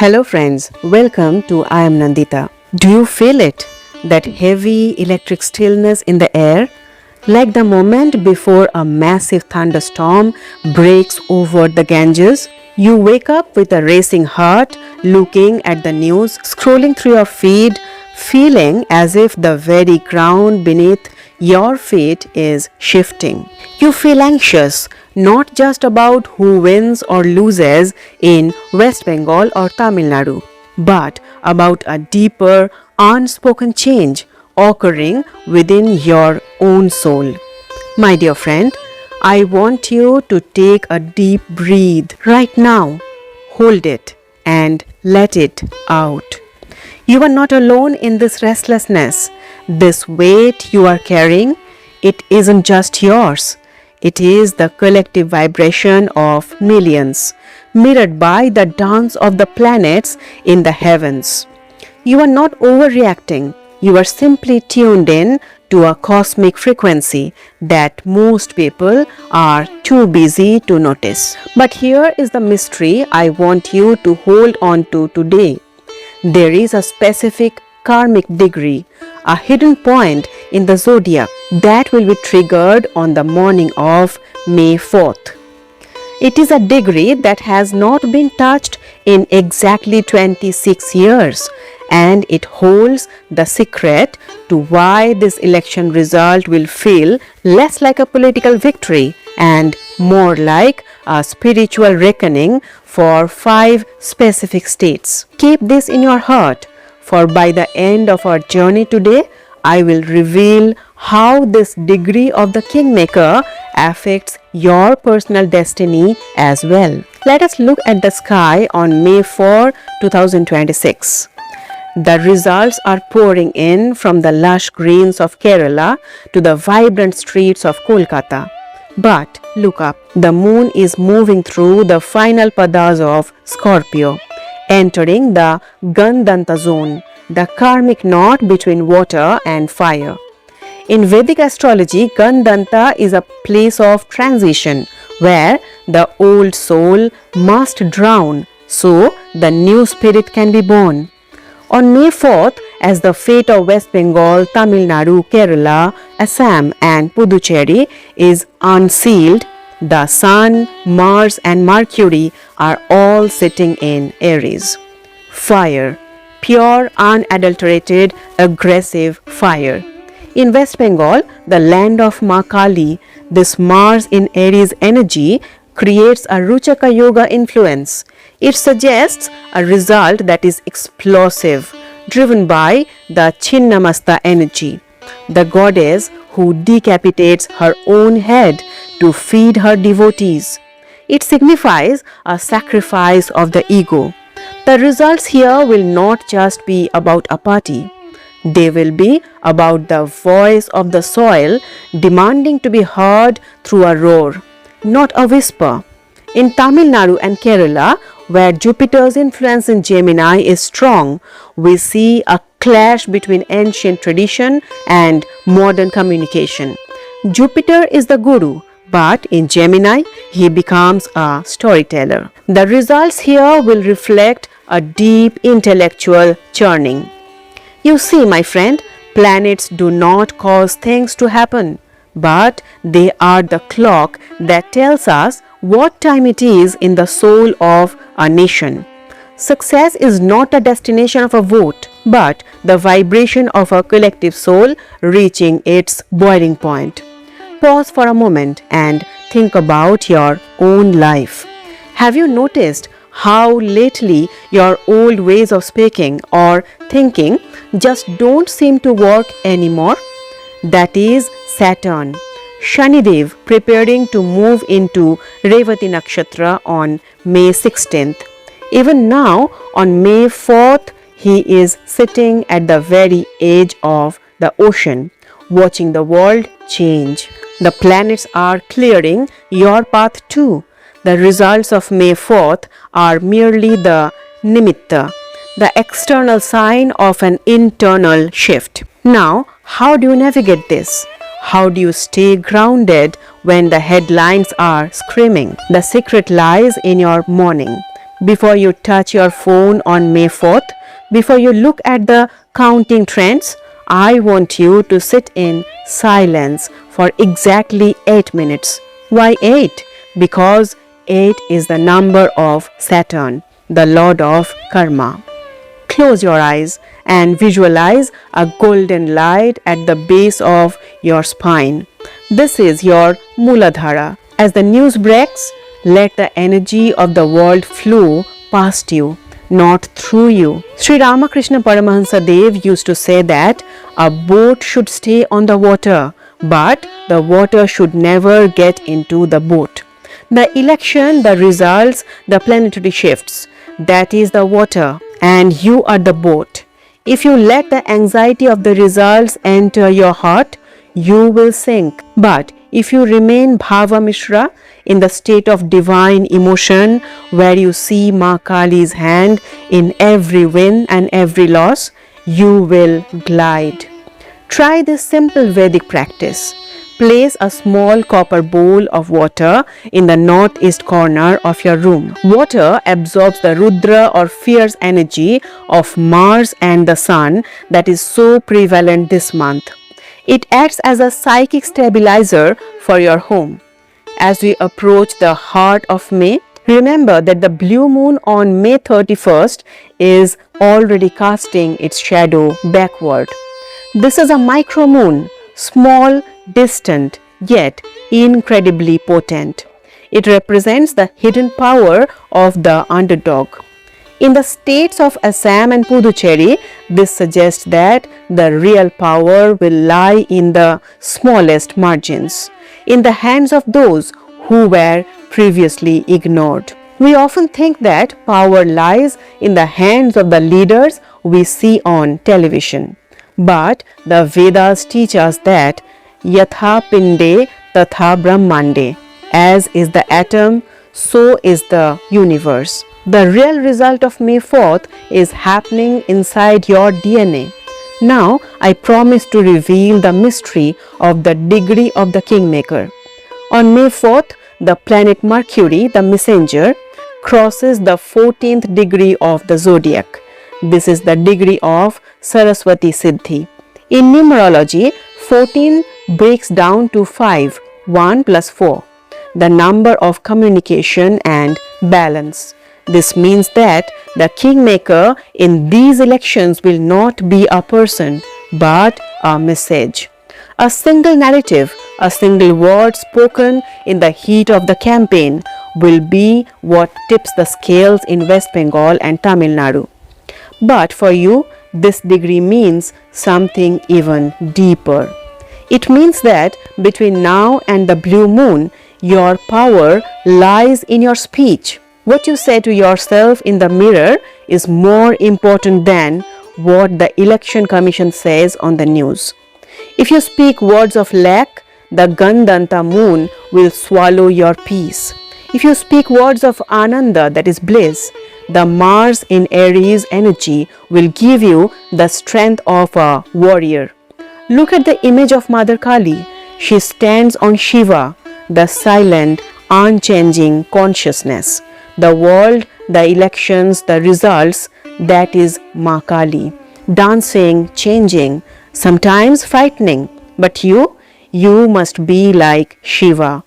Hello friends, welcome to imNANDITA. Do you feel it? That heavy electric stillness in the air? Like the moment before a massive thunderstorm breaks over the Ganges? You wake up with a racing heart, looking at the news, scrolling through your feed, feeling as if the very ground beneath your feet is shifting. You feel anxious, not just about who wins or loses in West Bengal or Tamil Nadu, but about a deeper, unspoken change occurring within your own soul. My dear friend, I want you to take a deep breath right now. Hold it and let it out. You are not alone in this restlessness. This weight you are carrying, it isn't just yours. It is the collective vibration of millions, mirrored by the dance of the planets in the heavens. You are not overreacting. You are simply tuned in to a cosmic frequency that most people are too busy to notice. But here is the mystery I want you to hold on to today. There is a specific karmic degree, a hidden point in the zodiac that will be triggered on the morning of May 4th. It is a degree that has not been touched in exactly 26 years, and it holds the secret to why this election result will feel less like a political victory and more like a spiritual reckoning for 5 specific states. Keep this in your heart, for by the end of our journey today, I will reveal how this degree of the Kingmaker affects your personal destiny as well. Let us look at the sky on May 4, 2026. The results are pouring in from the lush greens of Kerala to the vibrant streets of Kolkata. But look up, the moon is moving through the final padas of Scorpio, entering the Gandanta zone, the karmic knot between water and fire. In Vedic astrology, Gandanta is a place of transition where the old soul must drown so the new spirit can be born. On May 4th, as the fate of West Bengal, Tamil Nadu, Kerala, Assam and Puducherry is unsealed, the Sun, Mars and Mercury are all sitting in Aries. Fire, pure, unadulterated, aggressive fire. In West Bengal, the land of Ma Kali, this Mars in Aries energy creates a Ruchaka Yoga influence. It suggests a result that is explosive, driven by the Chinnamasta energy, the goddess who decapitates her own head to feed her devotees. It signifies a sacrifice of the ego. The results here will not just be about a party. They will be about the voice of the soil demanding to be heard through a roar, not a whisper. In Tamil Nadu and Kerala, where Jupiter's influence in Gemini is strong, we see a clash between ancient tradition and modern communication. Jupiter is the guru, but in Gemini, he becomes a storyteller. The results here will reflect a deep intellectual churning. You see, my friend, planets do not cause things to happen, but they are the clock that tells us what time it is in the soul of a nation. Success is not a destination of a vote, but the vibration of a collective soul reaching its boiling point. Pause for a moment and think about your own life. Have you noticed how lately your old ways of speaking or thinking just don't seem to work anymore? That is Saturn, Shani Dev, preparing to move into Revati Nakshatra on May 16th. Even now, on May 4th, he is sitting at the very edge of the ocean, watching the world change. The planets are clearing your path too. The results of May 4th are merely the nimitta, the external sign of an internal shift. Now, how do you navigate this? How do you stay grounded when the headlines are screaming? The secret lies in your morning. Before you touch your phone on May 4th, before you look at the counting trends, I want you to sit in silence for exactly 8 minutes. Why 8? Because 8 is the number of Saturn, the lord of karma. Close your eyes and visualize a golden light at the base of your spine. This is your Muladhara. As the news breaks, let the energy of the world flow past you, not through you. Sri Ramakrishna Paramahansa Dev used to say that a boat should stay on the water, but the water should never get into the boat. The election, the results, the planetary shifts, that is the water, and you are the boat. If you let the anxiety of the results enter your heart, you will sink. But if you remain Bhava-mishra, in the state of divine emotion, where you see Ma Kali's hand in every win and every loss, you will glide. Try this simple Vedic practice. Place a small copper bowl of water in the northeast corner of your room. Water absorbs the Rudra or fierce energy of Mars and the Sun that is so prevalent this month. It acts as a psychic stabilizer for your home. As we approach the heart of May, remember that the blue moon on May 31st is already casting its shadow backward. This is a micro moon, small, distant, yet incredibly potent. It represents the hidden power of the underdog. In the states of Assam and Puducherry, this suggests that the real power will lie in the smallest margins, in the hands of those who were previously ignored. We often think that power lies in the hands of the leaders we see on television. But the Vedas teach us that Yatha Pinde Tatha Brahmande, as is the atom, so is the universe. The real result of May 4th is happening inside your DNA. Now, I promise to reveal the mystery of the degree of the Kingmaker. On May 4th, the planet Mercury, the messenger, crosses the 14th degree of the zodiac. This is the degree of Saraswati Siddhi. In numerology, 14 breaks down to 5, 1 plus 4, the number of communication and balance. This means that the Kingmaker in these elections will not be a person, but a message. A single narrative, a single word spoken in the heat of the campaign will be what tips the scales in West Bengal and Tamil Nadu. But for you, this degree means something even deeper. It means that between now and the blue moon, your power lies in your speech. What you say to yourself in the mirror is more important than what the election commission says on the news. If you speak words of lack, the Gandanta moon will swallow your peace. If you speak words of Ananda, that is bliss, the Mars in Aries energy will give you the strength of a warrior. Look at the image of Mother Kali. She stands on Shiva, the silent, unchanging consciousness. The world, the elections, the results, that is Ma Kali. Dancing, changing, sometimes frightening. But you must be like Shiva.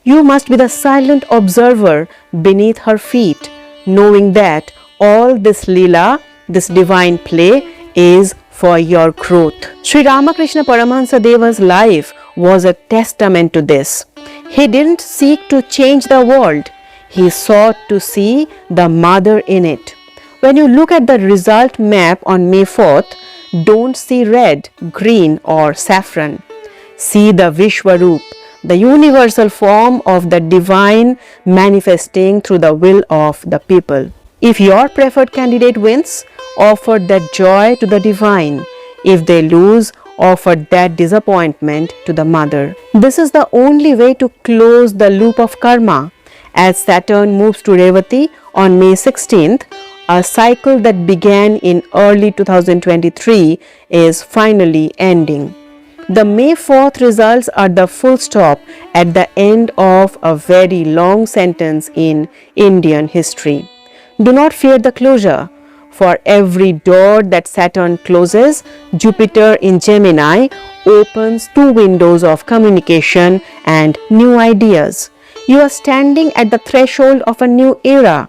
You must be the silent observer beneath her feet, knowing that all this Leela, this divine play, is for your growth. Sri Ramakrishna Paramahansa Deva's life was a testament to this. He didn't seek to change the world. He sought to see the mother in it. When you look at the result map on May 4th, don't see red, green or saffron. See the Vishwaroop, the universal form of the divine manifesting through the will of the people. If your preferred candidate wins, offer that joy to the divine. If they lose, offer that disappointment to the mother. This is the only way to close the loop of karma. As Saturn moves to Revati on May 16th, a cycle that began in early 2023 is finally ending. The May 4th results are the full stop at the end of a very long sentence in Indian history. Do not fear the closure. For every door that Saturn closes, Jupiter in Gemini opens two windows of communication and new ideas. You are standing at the threshold of a new era.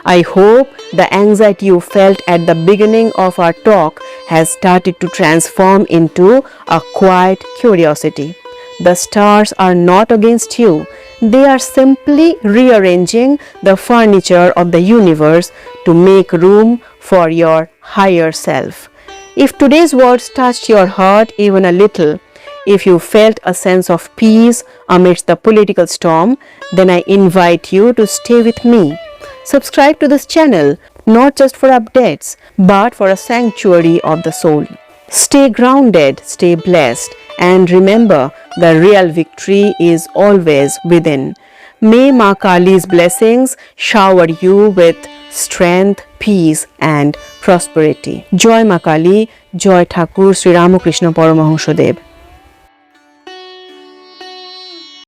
I hope the anxiety you felt at the beginning of our talk has started to transform into a quiet curiosity. The stars are not against you. They are simply rearranging the furniture of the universe to make room for your higher self. If today's words touched your heart even a little, if you felt a sense of peace amidst the political storm, then I invite you to stay with me. Subscribe to this channel, not just for updates, but for a sanctuary of the soul. Stay grounded, stay blessed, and remember, the real victory is always within. May Ma Kali's blessings shower you with strength, peace, and prosperity. Joy Ma Kali, Joy Thakur Sri Ramakrishna Paramahansa Dev.